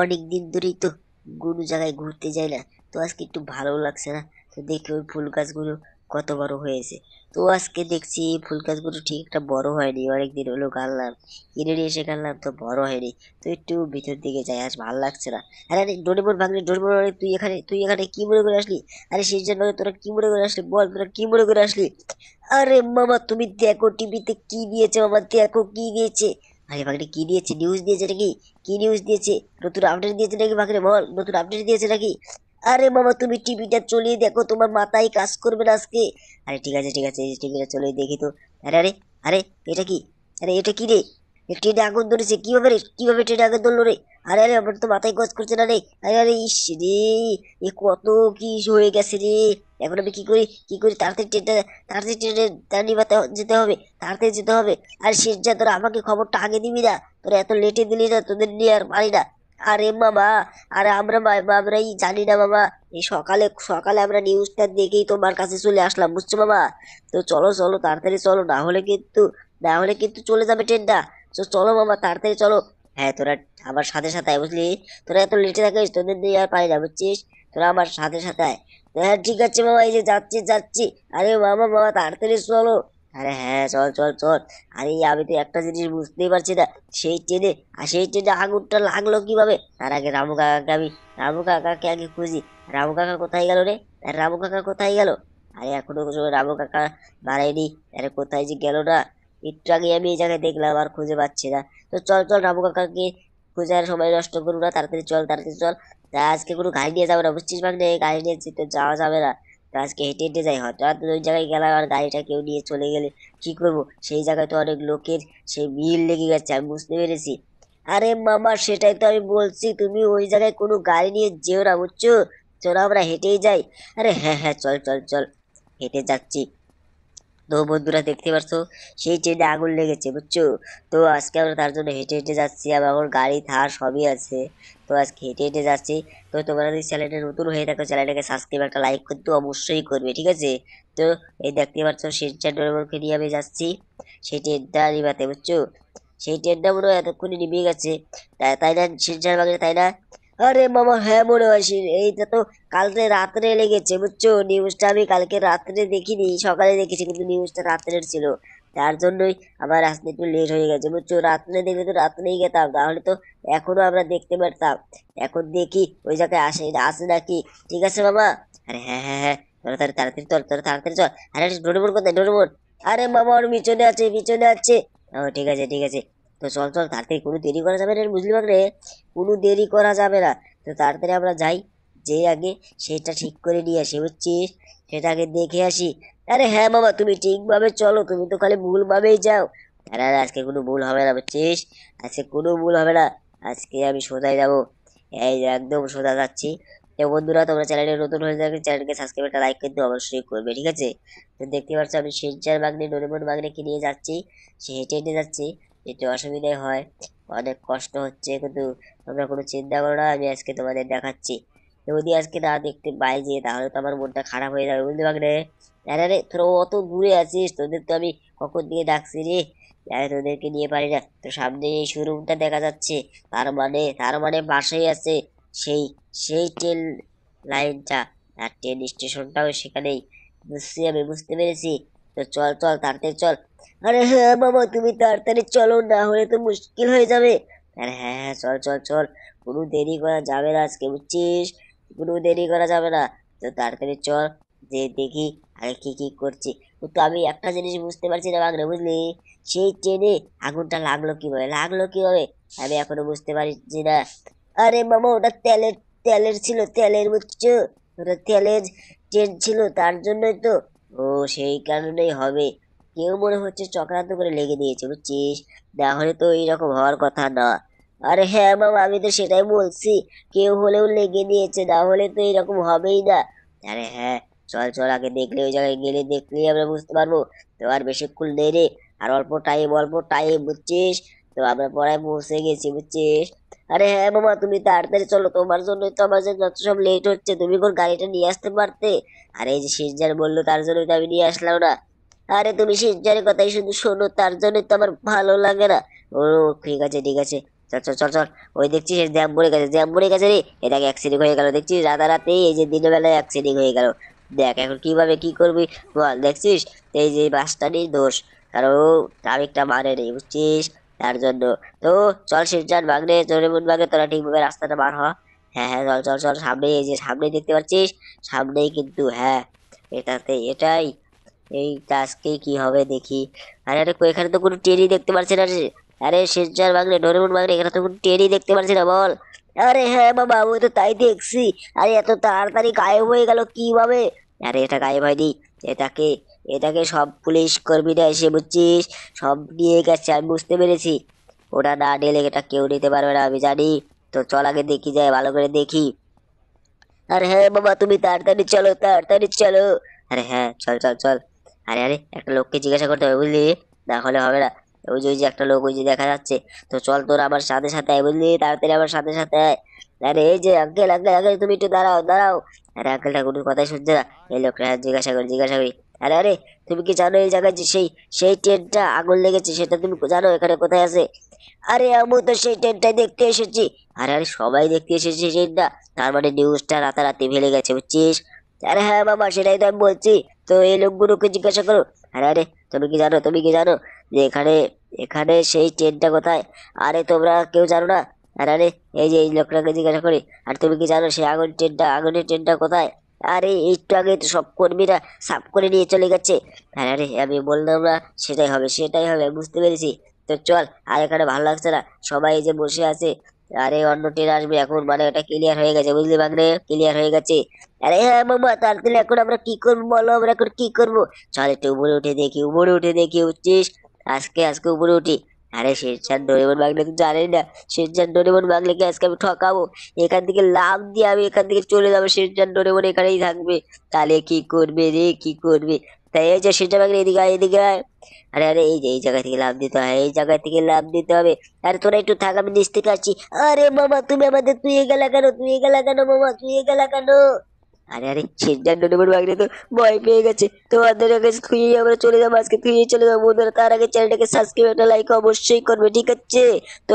অনেকদিন ধরেই তো কোনো জায়গায় ঘুরতে যাই না। তো আজকে একটু ভালো লাগছে না। তো দেখি ওই ফুল গাছগুলো কত বড় হয়েছে। তো আজকে দেখছি এই ফুল গাছগুলো ঠিক একটা বড় হয়নি, অনেকদিন হলো গাড়লাম, কিনে নিয়ে এসে গাড়লাম তো বড় হয়নি। তো একটু ভিতর দিকে যাই, আর ভালো লাগছে না। আরে আরে ডোরেমন ভাগ্নে, ডোরেমন, আরে তুই এখানে কি মনে করে আসলি? আরে সিজন ভাগে তোরা কি মনে করে আসলি? বল, তোরা কি মনে করে আসলি? আরে মামা তুমি দেখো টিভিতে কি দিয়েছে, মামা দেখো কি দিয়েছে। আরে ভাগ্নে কি দিয়েছে? নিউজ দিয়েছে নাকি? কি নিউজ দিয়েছে? নতুন আপডেট দিয়েছে নাকি ভাগ্নে? বল, নতুন আপডেট দিয়েছে নাকি? আরে মামা তুমি টিভিটা চলিয়ে দেখো, তোমার মাথায় কাজ করবে না আজকে। আরে ঠিক আছে ঠিক আছে, এই টিভিটা চলিয়ে দেখি তো। আরে আরে আরে এটা কি? আরে এটা কি রে? ট্রেনে আগুন ধরেছে কিভাবে রে? কিভাবে ট্রেনে আগুন ধরলো রে? আরে আরে আমার তো মাথায় কাজ করছে না রে। আরে আরে ইস রে, এ কত কি হয়ে গেছে রে। এখন আমি কি করি? কি করি? তাড়াতাড়ি ট্রেনটা, তাড়াতাড়ি ট্রেনে দাঁড়িয়ে যেতে হবে, তাড়াতাড়ি যেতে হবে। আর শেষ যা, তোরা আমাকে খবরটা আগে দিবি না? তোরা এত লেটে দিলি না, তোদের নিয়ে আর পারি না। আরে মামা, আরে আমরাই জানি না মামা। এই সকালে সকালে আমরা নিউজটা দেখেই তোমার কাছে চলে আসলাম, বুঝছো মামা? তো চলো চলো তাড়াতাড়ি চলো, না হলে কিন্তু চলে যাবে ট্রেনটা। তো চলো মামা তাড়াতাড়ি চলো। হ্যাঁ তোরা আমার সাথে সাথে আয়, বুঝলি? তোরা এত লেটে থাকিস, তোদের নিয়ে আর পারি না, বুঝছিস? তোরা আমার সাথে সাথে আয়। হ্যাঁ ঠিক আছে মামা, এই যে যাচ্ছি যাচ্ছি। আরে মামা মামা তাড়াতাড়ি চলো। আরে হ্যাঁ চল চল চল। আরে আমি তো একটা জিনিস বুঝতেই পারছি না, সেই ট্রেনে আগুনটা লাগলো কিভাবে? তার আগে রামু কাকাকে আগে খুঁজি। রামু কাকা কোথায় গেল রে? রামু কাকা কোথায় গেল? আরে এখনো কোনো রামু কাকা বাড়ায়নি। আরে কোথায় যে গেল না, একটু আগে আমি এই জায়গায় দেখলাম, আর খুঁজে পাচ্ছি না। তো চল চল রামু কাকাকে খুঁজে আর সময় নষ্ট করবো না, তাড়াতাড়ি চল তাড়াতাড়ি চল। তা আজকে কোনো গাড়ি নিয়ে যাবো না, বুঝছিস ভাগ্নে? গাড়ি নিয়ে তো যাওয়া যাবে না। তো আজকে হেঁটে হেঁটে যাই, হয়তো আর ওই জায়গায় গেলাম আর গাড়িটা কেউ নিয়ে চলে গেলে কি করবো? সেই জায়গায় তো অনেক লোকের সেই ভিড় লেগে গেছে, আমি বুঝতে পেরেছি। আরে মামা সেটাই তো আমি বলছি, তুমি ওই জায়গায় কোনো গাড়ি নিয়ে যেও না, বুঝছো? চলো আমরা হেঁটেই যাই। আরে হ্যাঁ হ্যাঁ চল চল চল, হেঁটে যাচ্ছি। তো বন্ধুরা দেখতে পাচ্ছ, সেই ট্রেনে আগুন লেগেছে, বুঝছো? তো আজকে আমরা তার জন্য হেঁটে হেঁটে যাচ্ছি, আর আমার গাড়ি থার সবই আছে। তো আজকে হেঁটে হেঁটে যাচ্ছি। তো তোমরা যদি চ্যানেলটা নতুন হয়ে থাকো, চ্যানেলটাকে সাবস্ক্রাইব একটা লাইক করতে অবশ্যই করবে, ঠিক আছে? তো এই দেখতে পাচ্ছ শিনচ্যান ডোরেমনকে নিয়ে আমি যাচ্ছি সেই ট্রেনটা নিবাতে, বুঝছো? সেই ট্রেনটা মনে হয় এতক্ষণই নিভে গেছে। তাই তাই না শিনচ্যান বাগিয়ে, তাই না? আরে মামা হ্যাঁ মনে হয় এইটা তো কালকে রাত্রে লেগেছে, বুঝছো? নিউজটা আমি কালকে রাত্রে দেখিনি, সকালে দেখেছি, কিন্তু নিউজটা রাত্রের ছিল। তার জন্যই আমার আসতে একটু লেট হয়ে গেছে, বুঝছো? রাত্রে দেখলে তো রাত্রেই গেতাম, তাহলে তো এখনো আমরা দেখতে পারতাম। এখন দেখি ওই জায়গায় আসে নাকি। ঠিক আছে মামা। আরে হ্যাঁ হ্যাঁ হ্যাঁ, তোরা তাড়াতাড়ি চল, তোরা তাড়াতাড়ি চল। আরে ডোরেমন কোথায়? ডোরেমন? আরে মামা ওর পিছনে আছে, পিছনে আছে। ও ঠিক আছে ঠিক আছে। তো চল চল তাড়াতাড়ি, কোনো দেরি করা যাবে না, বুঝলি বাকরে? কোনো দেরি করা যাবে না। তো তাড়াতাড়ি আমরা যাই, যে আগে সেটা ঠিক করে নিয়ে আসি, বুঝছিস? সেটা আগে দেখে আসি। আরে হ্যাঁ মামা তুমি ঠিকভাবে চলো, তুমি তো খালি ভুল ভাবেই যাও। আরে আরে আজকে কোনো ভুল হবে না, বুঝছিস? আজকে কোনো ভুল হবে না। আজকে আমি সোজাই যাবো, এই যে একদম সোজা যাচ্ছি। তো বন্ধুরা তোমরা চ্যানেলে নতুন হয়ে থাকলে চ্যানেলকে সাবস্ক্রাইব একটা লাইক কিন্তু অবশ্যই করবে, ঠিক আছে? তো দেখতে পাচ্ছ আমি শিনচার মাগনি ডোরেমন মাগনিকে নিয়ে যাচ্ছি, সে হেঁটে হেঁটে যাচ্ছি। একটু অসুবিধাই হয়, অনেক কষ্ট হচ্ছে, কিন্তু তোমরা কোনো চিন্তা করো না, আমি আজকে তোমাদের দেখাচ্ছি। যদি আজকে না দেখতে পাই যে, তাহলে তো আমার মনটা খারাপ হয়ে যাবে, বুঝতে পারলে? আরে আরে তোরা অত দূরে আছিস, তোদের তো আমি কখন দিয়ে ডাকছি রে। আরে তোদেরকে নিয়ে পারি না। তো সামনে এই শোরুমটা দেখা যাচ্ছে, তার মানে পাশেই আছে সেই সেই ট্রেন লাইনটা, আর ট্রেন স্টেশনটাও সেখানেই। বুঝছি, আমি বুঝতে পেরেছি। তো চল চল তাড়াতাড়ি চল। আরে হ্যাঁ মামা তুমি তাড়াতাড়ি চলো, না হলে তো মুশকিল হয়ে যাবে। আরে হ্যাঁ হ্যাঁ চল চল চল, কোনো দেরি করা যাবে না আজকে, বুঝছিস? কোনো দেরি করা যাবে না। তো তাড়াতাড়ি চল, যে দেখি আগে কি কি করছি। কিন্তু আমি একটা জিনিস বুঝতে পারছি না বাংলা, বুঝলি? সেই ট্রেনে আগুনটা লাগলো কিভাবে আমি এখনো বুঝতে পারছি না। আরে মামা ওটা তেলের, তেলের ছিল, তেলের, বুঝছো? ওটা তেলের ট্রেন ছিল, তার জন্যই তো। ও সেই কারণেই হবে। কেউ মনে হচ্ছে চক্রান্ত করে লেগে দিয়েছে, বুঝছিস? না হলে তো এইরকম হওয়ার কথা না। আরে হ্যাঁ মামা আমি তো সেটাই বলছি, কেউ হলেও লেগে দিয়েছে, না হলে তো এরকম হবেই না। আরে হ্যাঁ চল চল, আগে দেখলে ওই জায়গায় গেলে দেখলেই আমরা বুঝতে পারবো। তো আর বেশিক্ষণ নেই রে, আর অল্প টাইম, বুঝছিস? তো আমরা পড়ায় পৌঁছে গেছি, বুঝছিস? আরে হ্যাঁ মামা তুমি তাড়াতাড়ি চলো, তোমার জন্যই তো আমার যে যত সব লেট হচ্ছে, তুমি কোন গাড়িটা নিয়ে আসতে পারতে। আরে এই যে শিরজার বললো তার জন্যই তো আমি নিয়ে আসলাম না। আরে তুমি শিরজারের কথাই শুধু শোনো, তার জন্যই তো আমার ভালো লাগে না। ও ঠিক আছে ঠিক আছে, চল চল চল চল। ওই দেখছিস জ্যাম পড়ে গেছে, জ্যাম পড়ে গেছে রে। এটাকে অ্যাক্সিডেন্ট হয়ে গেল দেখছিস, রাতারাতি এই যে দিনের বেলায় অ্যাক্সিডেন্ট হয়ে গেল। দেখ এখন কিভাবে কি করবি বল, দেখছিস? এই যে বাসটারই দোষ, কারণ ট্রাফিকটা মানে নেই বুঝছিস, তার জন্য। তো চল শিনচান ভাগ্নে, ডোরেমন ভাগ্নে, তোরা ঠিকভাবে রাস্তাটা বার হ। হ্যাঁ হ্যাঁ চল চল চল, সামনে এই যে সামনে দেখতে পাচ্ছিস, সামনেই কিন্তু, হ্যাঁ এটাতে এটাই। এই আজকে কি হবে দেখি। আরে আরে কই, এখানে তো কোনো ট্রেনই দেখতে পাচ্ছি না রে। আরে শিনচান ভাগ্নে, ডোরেমন ভাগ্নে, এখানে তো কোনো ট্রেনই দেখতে পাচ্ছি না বল। আরে হ্যাঁ বাবা, আমি তো তাই দেখছি। আরে এত তাড়াতাড়ি গায়েব হয়ে গেল কিভাবে? আরে এটা গায়েব হয়নি, এটাকে এটাকে সব পুলিশ কর্মীরা এসে বুঝছিস সব নিয়ে গেছে, আমি বুঝতে পেরেছি। ওটা না নিলে এটা কেউ নিতে পারবে না আমি জানি। তো চল আগে দেখি, যায় ভালো করে দেখি। আরে হ্যাঁ বাবা, তুমি তাড়াতাড়ি চলো, তাড়াতাড়ি চলো। আরে হ্যাঁ চল চল চল। আরে আরে একটা লোককে জিজ্ঞাসা করতে হবে বুঝলি, না হলে হবে না। ওই যে ওই যে একটা লোক ওই যে দেখা যাচ্ছে। তো চল তোর আমার সাথে সাথে আয় বুঝলি, তাড়াতাড়ি আমার সাথে সাথে আয়। আরে এই যে আঙ্কেল আঙ্কেল আঙ্কেল, তুমি একটু দাঁড়াও দাঁড়াও। আরে আঙ্কেলটা কোনো কথাই শুনছে না। এই লোকটা জিজ্ঞাসা করি জিজ্ঞাসা করি। আরে আরে, তুমি কি জানো এই জায়গায় যে সেই সেই ট্রেনটা আগুন লেগেছে, সেটা তুমি জানো এখানে কোথায় আছে? আরে আমি তো সেই ট্রেনটাই দেখতে এসেছি। আরে আরে সবাই দেখতে এসেছে ট্রেনটা, তার মানে নিউজটা রাতারাতি ফেলে গেছে বুঝছিস। আরে হ্যাঁ বাবা, সেটাই তো আমি বলছি। তো এই লোকগুলোকে জিজ্ঞাসা করো। আরে আরে, তুমি কি জানো, তুমি কি জানো যে এখানে এখানে সেই ট্রেনটা কোথায়? আরে তোমরা কেউ জানো না? আরে আরে, এই যে এই লোকটাকে জিজ্ঞাসা করি। আর তুমি কি জানো সেই আগুনের ট্রেনটা কোথায়? আরে একটু আগে তো সব কর্মীরা সাফ করে নিয়ে চলে গেছে। আরে আরে, আমি বললাম না, সেটাই হবে সেটাই হবে, বুঝতে পেরেছি। তো চল, আর এখানে ভালো লাগছে না, সবাই এই যে বসে আছে। আরে অন্য ট্রেন আসবে এখন, মানে এটা ক্লিয়ার হয়ে গেছে বুঝলি বাগরে, ক্লিয়ার হয়ে গেছে। আরে হ্যাঁ মামা, তাড়াতাড়ি এখন আমরা কি করবো বলো, আমরা এখন কি করবো? চল একটু উপরে উঠে দেখি, উপরে উঠে দেখি বুঝছিস। আজকে আজকে উপরে উঠি। আরে শিনচান ডোরেমন বাগলে তো জানেই না, শিনচান ডোরেমন বাগলেকে আজকে আমি ঠকাবো। এখান থেকে লাফ দিয়ে আমি এখান থেকে চলে যাবো, শিনচান ডোরেমন এখানেই থাকবে। তাহলে কি করবে রে, কি করবে? তাই এই যে শিনচান বাগলে, এদিকে আয় এদিকে আয়। আরে আরে, এই যে এই জায়গা থেকে লাফ দিতে হয়, এই জায়গা থেকে লাফ দিতে হবে। আরে তোরা একটু থাক, আমি নিচ থেকে আসছি। আরে মামা, তুমি আমাদের তুই গেলা কেন, তুই গেলা কেন মামা, তুই গেলা কেন? আরে আরে, সিদ্ধান্ত নেবার বাগলে তো ভয় পেয়ে গেছে। তোমাদের আগে খুঁজে আমরা চলে যাবো, আজকে খুঁজে চলে যাবো বন্ধুরা। তার আগে চ্যানেলটাকে সাবস্ক্রাইব, একটা লাইক অবশ্যই করবে, ঠিক আছে? তো